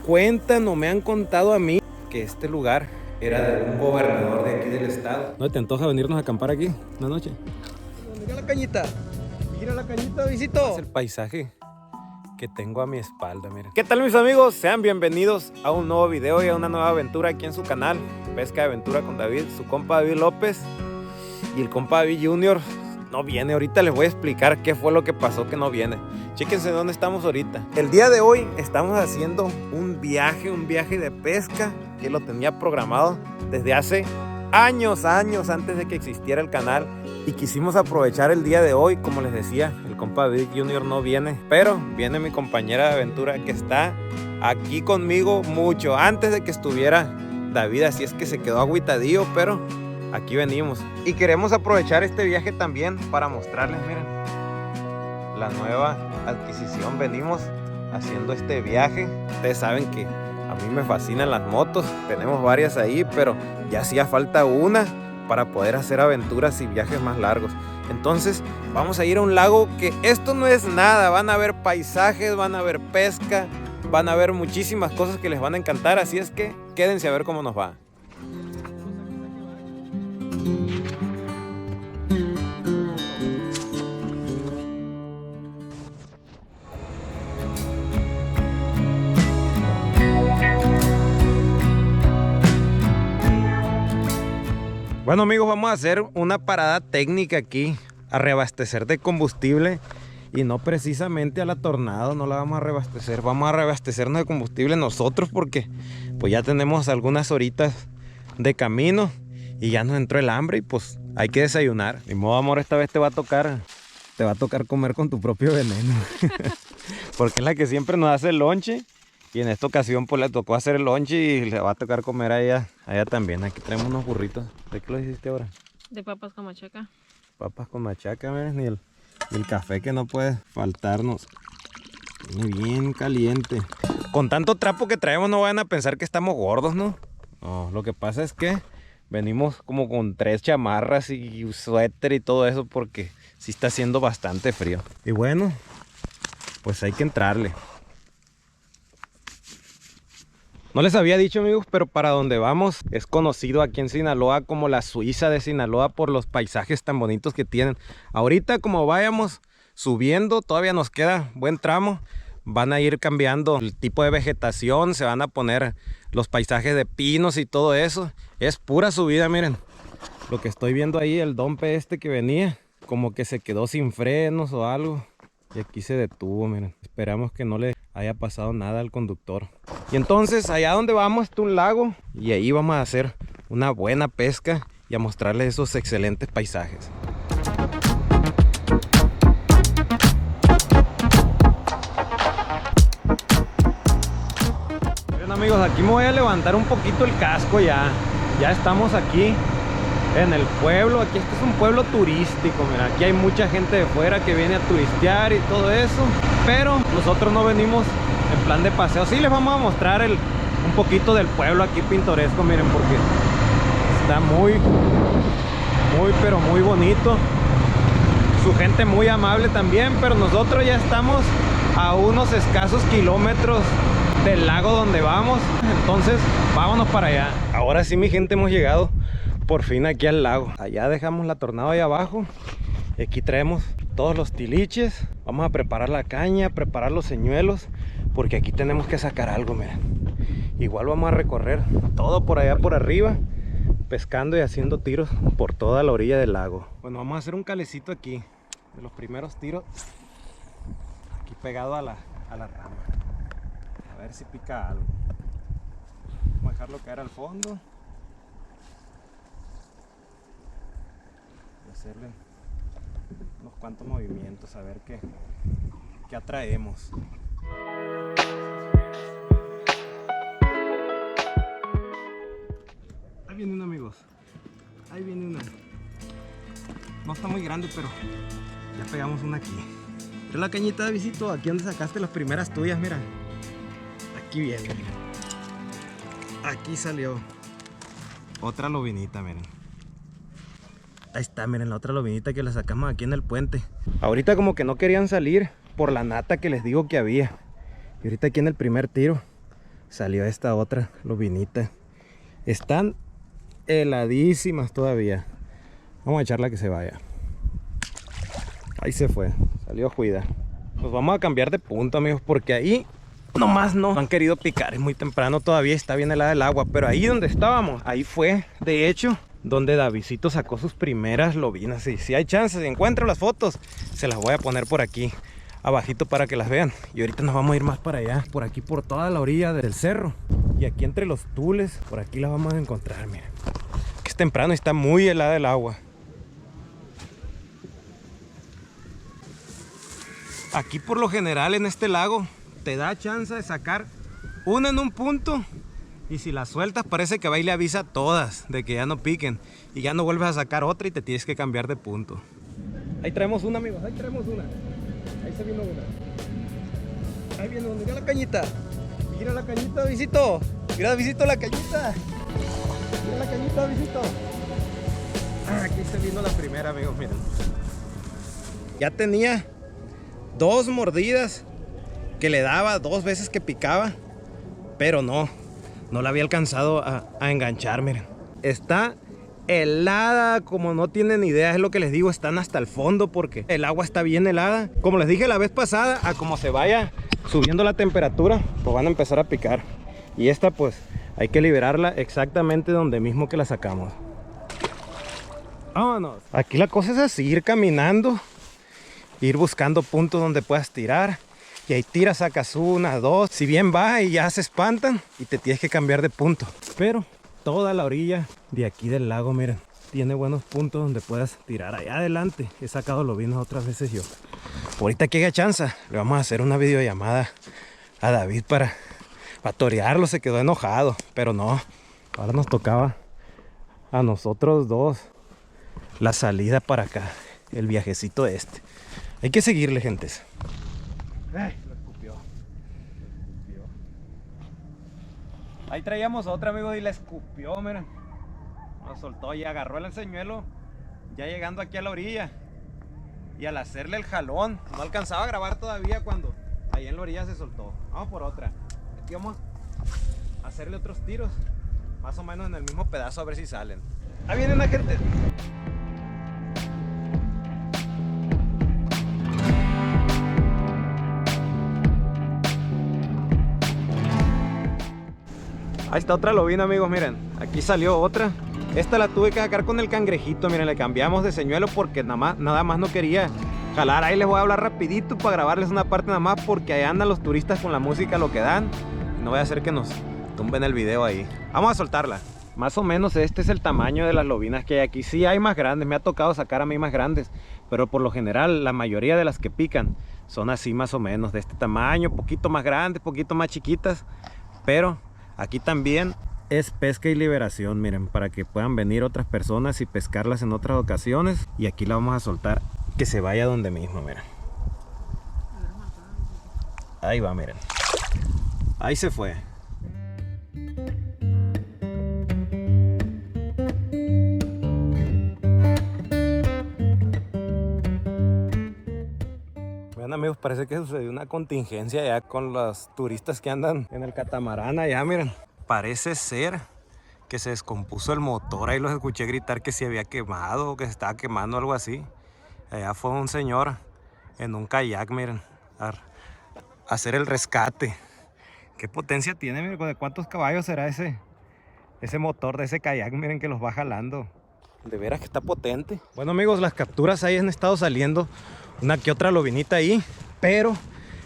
cuentan o me han contado a mí que este lugar era de un gobernador de aquí del estado. ¿No te antoja venirnos a acampar aquí una noche? Mira la cañita. Mira la cañita, visito. Es el paisaje que tengo a mi espalda, miren. ¿Qué tal, mis amigos? Sean bienvenidos a un nuevo video y a una nueva aventura aquí en su canal Pesca de Aventura con David, su compa David López. Y el compa David Junior no viene. Ahorita les voy a explicar qué fue lo que pasó que no viene. Chéquense dónde estamos ahorita. El día de hoy estamos haciendo un viaje de pesca que lo tenía programado desde hace años antes de que existiera el canal. Y quisimos aprovechar el día de hoy, como les decía, el compa David Junior no viene, pero viene mi compañera de aventura que está aquí conmigo mucho antes de que estuviera David, así es que se quedó agüitadillo, pero aquí venimos. Y queremos aprovechar este viaje también para mostrarles, miren, la nueva adquisición. Venimos haciendo este viaje. Ustedes saben que a mí me fascinan las motos, tenemos varias ahí, pero ya hacía falta una para poder hacer aventuras y viajes más largos. Entonces vamos a ir a un lago que esto no es nada, van a ver paisajes, van a ver pesca, van a ver muchísimas cosas que les van a encantar, así es que quédense a ver cómo nos va. Bueno, amigos, vamos a hacer una parada técnica aquí, a reabastecer de combustible, y no precisamente a la Tornado, no la vamos a reabastecer, vamos a reabastecernos de combustible nosotros porque pues ya tenemos algunas horitas de camino y ya nos entró el hambre y pues hay que desayunar. Ni modo, amor, esta vez te va a tocar comer con tu propio veneno, porque es la que siempre nos hace el lonche. Y en esta ocasión pues le tocó hacer el lonche y le va a tocar comer a ella también. Aquí traemos unos burritos. ¿De qué lo hiciste ahora? De papas con machaca. Papas con machaca, miren, y el café que no puede faltarnos. Viene bien caliente. Con tanto trapo que traemos no vayan a pensar que estamos gordos, ¿no? No, lo que pasa es que venimos como con 3 chamarras y suéter y todo eso porque sí está haciendo bastante frío. Y bueno, pues hay que entrarle. No les había dicho, amigos, pero para donde vamos es conocido aquí en Sinaloa como la Suiza de Sinaloa por los paisajes tan bonitos que tienen. Ahorita, como vayamos subiendo, todavía nos queda buen tramo, van a ir cambiando el tipo de vegetación, se van a poner los paisajes de pinos y todo eso. Es pura subida, miren. Lo que estoy viendo ahí, el dompe este que venía, como que se quedó sin frenos o algo. Y aquí se detuvo, miren. Esperamos que no le haya pasado nada al conductor. Y entonces allá donde vamos está un lago y ahí vamos a hacer una buena pesca y a mostrarles esos excelentes paisajes. Bien, amigos, aquí me voy a levantar un poquito el casco ya. Ya estamos aquí en el pueblo. Aquí este es un pueblo turístico, mira, aquí hay mucha gente de fuera que viene a turistear y todo eso, pero nosotros no venimos en plan de paseo. Sí les vamos a mostrar un poquito del pueblo aquí pintoresco, miren, porque está muy pero muy bonito, su gente muy amable también, pero nosotros ya estamos a unos escasos kilómetros del lago donde vamos, entonces vámonos para allá. Ahora sí, mi gente, hemos llegado por fin aquí al lago. Allá dejamos la Tornado ahí abajo. Y aquí traemos todos los tiliches. Vamos a preparar la caña, preparar los señuelos, porque aquí tenemos que sacar algo, miren. Igual vamos a recorrer todo por allá por arriba, pescando y haciendo tiros por toda la orilla del lago. Bueno, vamos a hacer un calecito aquí, de los primeros tiros, aquí pegado a la rama. A ver si pica algo. Vamos a dejarlo caer al fondo. Hacerle unos cuantos movimientos a ver qué atraemos. Ahí viene una, amigos, ahí viene una. No está muy grande, pero ya pegamos una aquí. Mira la cañita de visito, aquí donde sacaste las primeras tuyas, mira. Aquí viene, aquí salió otra lobinita, miren. Ahí está, miren, la otra lobinita que la sacamos aquí en el puente. Ahorita como que no querían salir por la nata que les digo que había. Y ahorita aquí en el primer tiro salió esta otra lobinita. Están heladísimas todavía. Vamos a echarla que se vaya. Ahí se fue, salió juida. Nos vamos a cambiar de punto, amigos, porque ahí nomás no han querido picar. Es muy temprano todavía, está bien helada el agua. Pero ahí donde estábamos, ahí fue, de hecho, donde Davidcito sacó sus primeras lobinas. Y si hay chance, si encuentro las fotos, se las voy a poner por aquí abajito para que las vean. Y ahorita nos vamos a ir más para allá, por aquí, por toda la orilla del cerro. Y aquí entre los tules, por aquí las vamos a encontrar, miren. Que es temprano y está muy helada el agua. Aquí por lo general en este lago te da chance de sacar una en un punto, y si la sueltas parece que va y le avisa a todas de que ya no piquen, y ya no vuelves a sacar otra y te tienes que cambiar de punto. Ahí traemos una, amigos, ahí traemos una. Ahí se vino una. Ahí viene una, mira la cañita. Mira la cañita, Visito. Mira, Visito, la cañita. Mira la cañita, Visito. Aquí se vino la primera, amigos, miren. Ya tenía 2 mordidas que le daba 2 veces que picaba, pero no la había alcanzado a enganchar. Miren, está helada como no tienen idea. Es lo que les digo, están hasta el fondo porque el agua está bien helada. Como les dije la vez pasada, a como se vaya subiendo la temperatura, pues van a empezar a picar. Y esta pues hay que liberarla exactamente donde mismo que la sacamos. Vámonos. Aquí la cosa es así, ir caminando, ir buscando puntos donde puedas tirar. Y ahí tiras, sacas una, 2. Si bien va y ya se espantan y te tienes que cambiar de punto. Pero toda la orilla de aquí del lago, miren, tiene buenos puntos donde puedas tirar. Allá adelante he sacado lobinos otras veces yo. Ahorita que haya chance, le vamos a hacer una videollamada a David para torearlo. Se quedó enojado, pero no. Ahora nos tocaba a nosotros dos la salida para acá, el viajecito este. Hay que seguirle, gentes. Lo escupió. Ahí traíamos otra, amigos, y la escupió, miren. Nos soltó y agarró el señuelo ya llegando aquí a la orilla. Y al hacerle el jalón, no alcanzaba a grabar todavía cuando ahí en la orilla se soltó. Vamos por otra. Aquí vamos a hacerle otros tiros, más o menos en el mismo pedazo, a ver si salen. Ahí viene una gente. Ahí está otra lobina, amigos, miren. Aquí salió otra. Esta la tuve que sacar con el cangrejito, miren, le cambiamos de señuelo porque nada más no quería jalar. Ahí les voy a hablar rapidito para grabarles una parte nada más, porque ahí andan los turistas con la música lo que dan. No voy a hacer que nos tumben el video ahí. Vamos a soltarla. Más o menos este es el tamaño de las lobinas que hay aquí. Sí hay más grandes, me ha tocado sacar a mí más grandes, pero por lo general la mayoría de las que pican son así más o menos, de este tamaño, poquito más grandes, poquito más chiquitas. Pero aquí también es pesca y liberación, miren, para que puedan venir otras personas y pescarlas en otras ocasiones. Y aquí la vamos a soltar, que se vaya donde mismo, miren. Ahí va, miren. Ahí se fue. Vean, amigos, parece que sucedió una contingencia ya con los turistas que andan en el catamarán allá, miren. Parece ser que se descompuso el motor. Ahí los escuché gritar que se había quemado o que se estaba quemando, algo así. Allá fue un señor en un kayak, miren, a hacer el rescate. Qué potencia tiene, miren, ¿de cuántos caballos será ese motor de ese kayak? Miren que los va jalando. De veras que está potente. Bueno, amigos, las capturas ahí han estado saliendo una que otra lobinita ahí, pero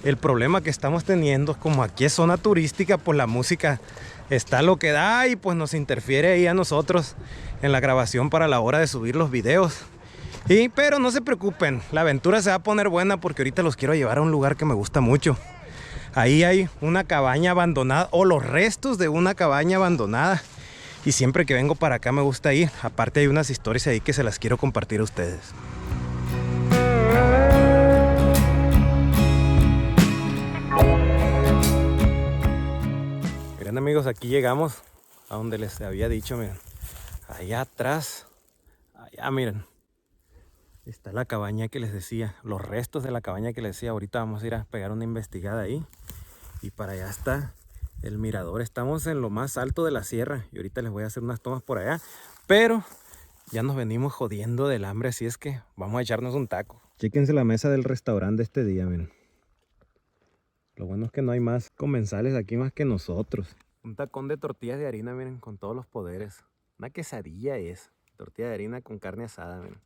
el problema que estamos teniendo, como aquí es zona turística, pues la música está lo que da y pues nos interfiere ahí a nosotros en la grabación para la hora de subir los videos. Pero no se preocupen, la aventura se va a poner buena porque ahorita los quiero llevar a un lugar que me gusta mucho. Ahí hay una cabaña abandonada, o los restos de una cabaña abandonada, y siempre que vengo para acá me gusta ir. Aparte hay unas historias ahí que se las quiero compartir a ustedes. Miren, amigos, aquí llegamos a donde les había dicho, miren. Allá atrás, allá miren, está la cabaña que les decía, los restos de la cabaña que les decía. Ahorita vamos a ir a pegar una investigada ahí. Y para allá está el mirador. Estamos en lo más alto de la sierra y ahorita les voy a hacer unas tomas por allá, pero ya nos venimos jodiendo del hambre, así es que vamos a echarnos un taco. Chéquense la mesa del restaurante este día, miren. Lo bueno es que no hay más comensales aquí más que nosotros. Un tacón de tortillas de harina, miren, con todos los poderes. Una quesadilla es. Tortilla de harina con carne asada, miren.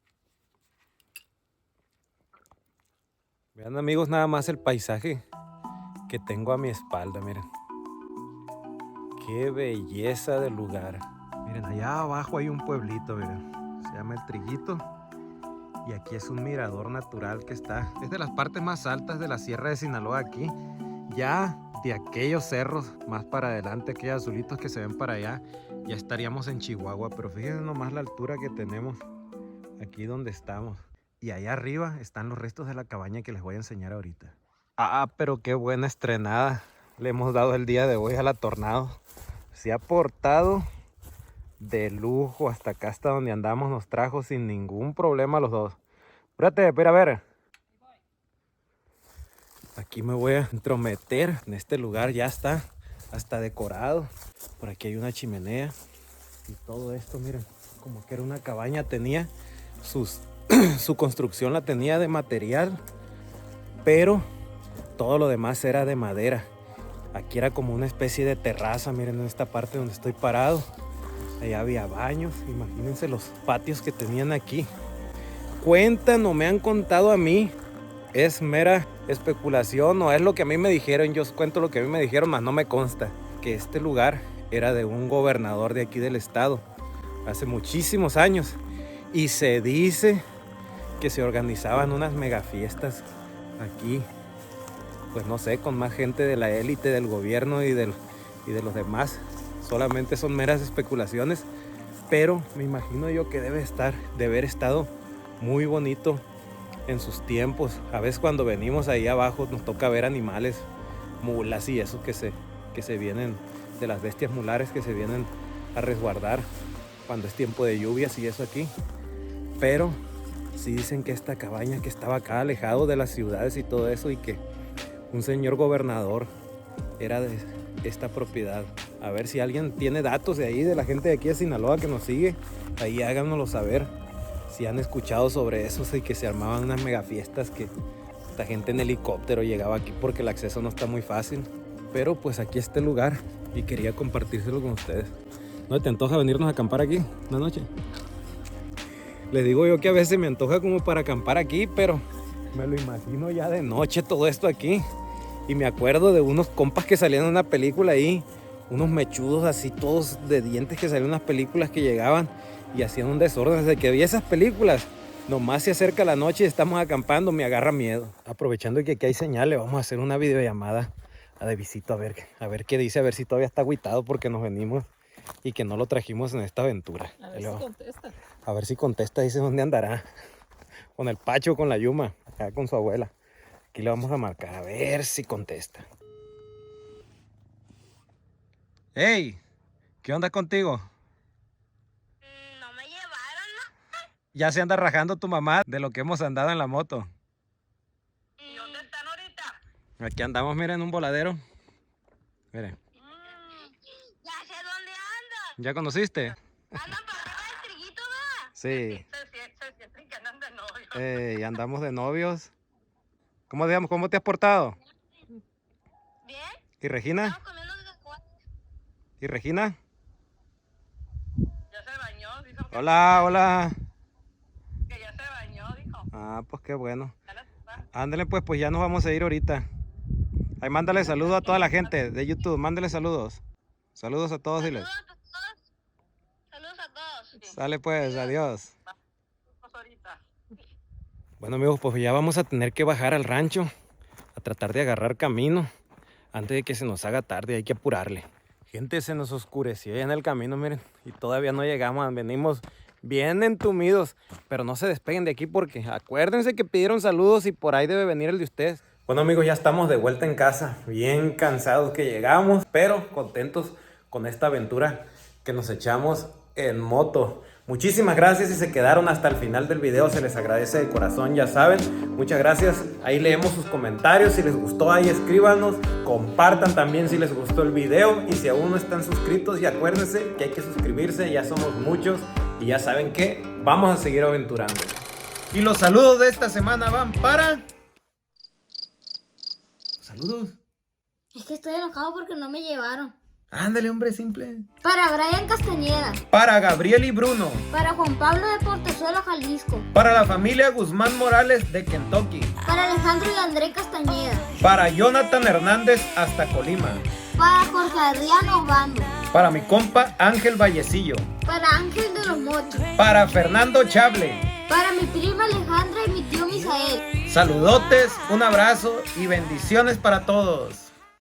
Vean, amigos, nada más el paisaje que tengo a mi espalda, miren. Qué belleza de lugar. Miren, allá abajo hay un pueblito, miren. Se llama El Trillito. Y aquí es un mirador natural que está. Es de las partes más altas de la Sierra de Sinaloa aquí. Ya de aquellos cerros más para adelante, aquellos azulitos que se ven para allá, ya estaríamos en Chihuahua. Pero fíjense nomás la altura que tenemos aquí donde estamos. Y allá arriba están los restos de la cabaña que les voy a enseñar ahorita. Ah, pero qué buena estrenada le hemos dado el día de hoy a la Tornado. Se ha portado de lujo hasta acá, hasta donde andamos, nos trajo sin ningún problema los dos. Espérate, espera, a ver. Aquí me voy a entrometer en este lugar, ya está hasta decorado. Por aquí hay una chimenea y todo esto, miren, como que era una cabaña, tenía su construcción la tenía de material, pero todo lo demás era de madera. Aquí era como una especie de terraza, miren en esta parte donde estoy parado. Allá había baños, imagínense los patios que tenían aquí. Cuentan o me han contado a mí, es mera especulación o es lo que a mí me dijeron, yo os cuento lo que a mí me dijeron, mas no me consta, que este lugar era de un gobernador de aquí del estado, hace muchísimos años, y se dice que se organizaban unas mega fiestas aquí, pues no sé, con más gente de la élite del gobierno y de los demás. Solamente son meras especulaciones, pero me imagino yo que debe haber estado muy bonito en sus tiempos. A veces cuando venimos ahí abajo nos toca ver animales, mulas y eso que se vienen, de las bestias mulares que se vienen a resguardar cuando es tiempo de lluvias y eso aquí. Pero sí dicen que esta cabaña que estaba acá alejado de las ciudades y todo eso, y que un señor gobernador era de esta propiedad. A ver si alguien tiene datos de ahí, de la gente de aquí de Sinaloa que nos sigue, ahí háganoslo saber. Si han escuchado sobre eso, y que se armaban unas mega fiestas, que esta gente en helicóptero llegaba aquí porque el acceso no está muy fácil. Pero pues aquí está el lugar y quería compartírselo con ustedes. ¿No te antoja venirnos a acampar aquí una noche? Les digo yo que a veces me antoja como para acampar aquí, pero me lo imagino ya de noche todo esto aquí. Y me acuerdo de unos compas que salían en una película ahí, unos mechudos así todos de dientes que salían en unas películas que llegaban y hacían un desorden. Desde que vi esas películas, nomás se acerca la noche y estamos acampando, me agarra miedo. Aprovechando que aquí hay señales, vamos a hacer una videollamada a Davidcito a ver qué dice, a ver si todavía está agüitado porque nos venimos y que no lo trajimos en esta aventura. A ver si contesta. A ver si contesta, dice dónde andará. Con el Pacho, con la Yuma, acá con su abuela. Aquí le vamos a marcar, a ver si contesta. ¡Hey! ¿Qué onda contigo? No me llevaron, ¿no? Ya se anda rajando tu mamá de lo que hemos andado en la moto. ¿Y dónde están ahorita? Aquí andamos, miren, en un voladero. Miren. Ya sé dónde andan. ¿Ya conociste? Andan para arriba del trillito, ¿verdad? Sí. Se sienten que andan de novio. Y andamos de novios. ¿Cómo te has portado? ¿Bien? ¿Y Regina? Estamos comiendo desde ¿Y Regina? Ya se bañó, dijo Hola. que ya se bañó, dijo. Ah, pues qué bueno. Ya la está. Ándale, pues ya nos vamos a ir ahorita. Ahí mándale saludos a toda la gente de YouTube. Mándale saludos. Saludos a todos, diles. Saludos a todos. Saludos a todos. Sale pues, adiós. Vamos ahorita. Bueno, amigos, pues ya vamos a tener que bajar al rancho a tratar de agarrar camino antes de que se nos haga tarde. Hay que apurarle. Gente, se nos oscureció ya en el camino, miren, y todavía no llegamos. Venimos bien entumidos, pero no se despeguen de aquí porque acuérdense que pidieron saludos y por ahí debe venir el de ustedes. Bueno, amigos, ya estamos de vuelta en casa, bien cansados que llegamos, pero contentos con esta aventura que nos echamos en moto. Muchísimas gracias si se quedaron hasta el final del video, se les agradece de corazón, ya saben. Muchas gracias, ahí leemos sus comentarios, si les gustó ahí escríbanos, compartan también si les gustó el video y si aún no están suscritos, y acuérdense que hay que suscribirse, ya somos muchos y ya saben que vamos a seguir aventurando. Y los saludos de esta semana van para... Saludos. Es que estoy enojado porque no me llevaron. Ándale, hombre, simple. Para Brian Castañeda. Para Gabriel y Bruno. Para Juan Pablo de Portezuelo, Jalisco. Para la familia Guzmán Morales de Kentucky. Para Alejandro y André Castañeda. Para Jonathan Hernández hasta Colima. Para Jorge Adrián Obando. Para mi compa Ángel Vallecillo. Para Ángel de los Mochos. Para Fernando Chable. Para mi prima Alejandra y mi tío Misael. Saludotes, un abrazo y bendiciones para todos.